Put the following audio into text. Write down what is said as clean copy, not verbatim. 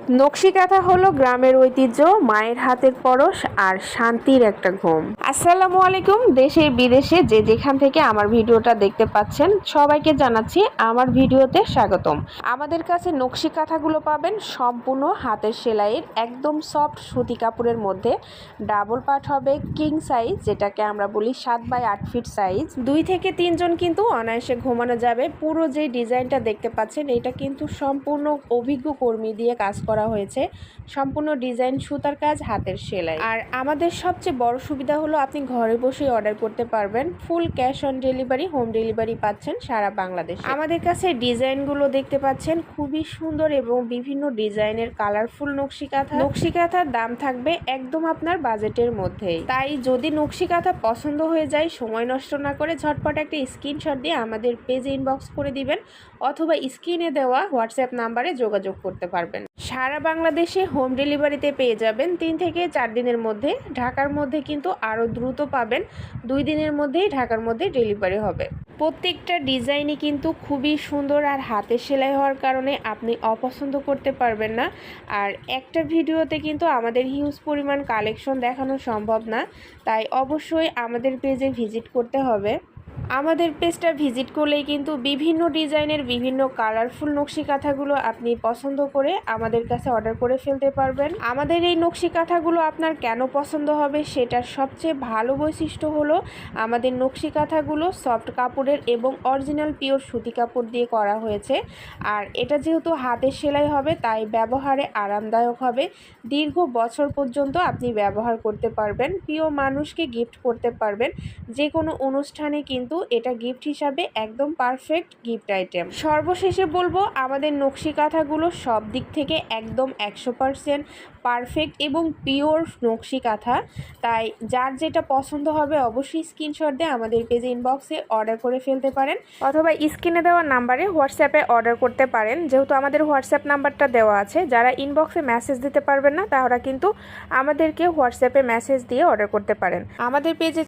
নকশি কাঁথা হলো গ্রামের ঐতিহ্য, মায়ের হাতের পরশ আর শান্তির একটা ঘুম। আসসালামু আলাইকুম। দেশে বিদেশে যে যেখান থেকে আমার ভিডিওটা দেখতে পাচ্ছেন সবাইকে জানাচ্ছি আমার ভিডিওতে স্বাগতম। আমাদের কাছে নকশি কাঁথাগুলো পাবেন সম্পূর্ণ হাতের সেলাইয়ের, একদম সফট সুতি কাপড়ের মধ্যে। ডাবল পার্ট হবে, কিং সাইজ যেটাকে আমরা বলি 7x8 ফিট সাইজ। 2 থেকে 3 জন কিন্তু অনায়াসে ঘুমানো যাবে। পুরো যে ডিজাইনটা দেখতে পাচ্ছেন এটা কিন্তু সম্পূর্ণ অভিজ্ঞ কর্মী দিয়ে কাজ করা হয়েছে। সম্পূর্ণ ডিজাইন সুতার কাজ, হাতের সেলাই। আর আমাদের সবচেয়ে বড় সুবিধা হলো আপনি ঘরে বসেই অর্ডার করতে পারবেন। Full cash on delivery, home delivery পাচ্ছেন সারা বাংলাদেশে। আমাদের কাছে ডিজাইনগুলো দেখতে পাচ্ছেন খুবই সুন্দর এবং বিভিন্ন ডিজাইনের কালারফুল নকশি কাঁথা। নকশি কাঁথার দাম থাকবে একদম আপনার বাজেটের মধ্যেই। তাই যদি নকশি কাঁথা পছন্দ হয়ে যায়, সময় নষ্ট না করে ঝটপট একটা স্ক্রিনশট দিয়ে আমাদের পেজে ইনবক্স করে দিবেন অথবা স্ক্রিনে দেওয়া হোয়াটসঅ্যাপ নাম্বারে যোগাযোগ করতে পারবেন। সারা বাংলাদেশে হোম ডেলিভারিতে পেয়ে যাবেন 3 থেকে 4 দিনের মধ্যে। ঢাকার মধ্যে কিন্তু আরও দ্রুত পাবেন, 2 দিনের মধ্যেই ঢাকার মধ্যে ডেলিভারি হবে। প্রত্যেকটা ডিজাইনই কিন্তু খুবই সুন্দর আর হাতে সেলাই হওয়ার কারণে আপনি অপছন্দ করতে পারবেন না। আর একটা ভিডিওতে কিন্তু আমাদের হিউজ পরিমাণ কালেকশন দেখানো সম্ভব না, তাই অবশ্যই আমাদের পেজে ভিজিট করতে হবে। আমাদের পেজটা ভিজিট করলেই কিন্তু বিভিন্ন ডিজাইনের বিভিন্ন কালারফুল নকশি কাঁথাগুলো আপনি পছন্দ করে আমাদের কাছে অর্ডার করে ফেলতে পারবেন। আমাদের এই নকশি কাঁথাগুলো আপনার কেন পছন্দ হবে সেটার সবচেয়ে ভালো বৈশিষ্ট্য হলো আমাদের নকশি কাঁথাগুলো সফট কাপড়ের এবং অরিজিনাল পিওর সুতি কাপড় দিয়ে করা হয়েছে। আর এটা যেহেতু হাতের সেলাই হবে তাই ব্যবহারে আরামদায়ক হবে। দীর্ঘ বছর পর্যন্ত আপনি ব্যবহার করতে পারবেন, প্রিয় মানুষকে গিফট করতে পারবেন। যে কোনো অনুষ্ঠানে কিন্তু এটা গিফট হিসাবে একদম পারফেক্ট গিফট আইটেম। সর্বশেষে বলবো আমাদের নকশি কাঁথাগুলো সব দিক থেকে একদম 100% পারফেক্ট এবং পিওর নকশি কাঁথা। তাই যার যেটা পছন্দ হবে অবশ্যই স্ক্রিনশট দিয়ে আমাদের পেজে ইনবক্সে অর্ডার করে ফেলতে পারেন অথবা স্ক্রিনে দেওয়া নাম্বারে হোয়াটসঅ্যাপে অর্ডার করতে পারেন। যেহেতু আমাদের হোয়াটসঅ্যাপ নাম্বারটা দেওয়া আছে, যারা ইনবক্সে মেসেজ দিতে পারবেন না তারা কিন্তু আমাদেরকে হোয়াটসঅ্যাপে মেসেজ দিয়ে অর্ডার করতে পারেন। আমাদের পেজে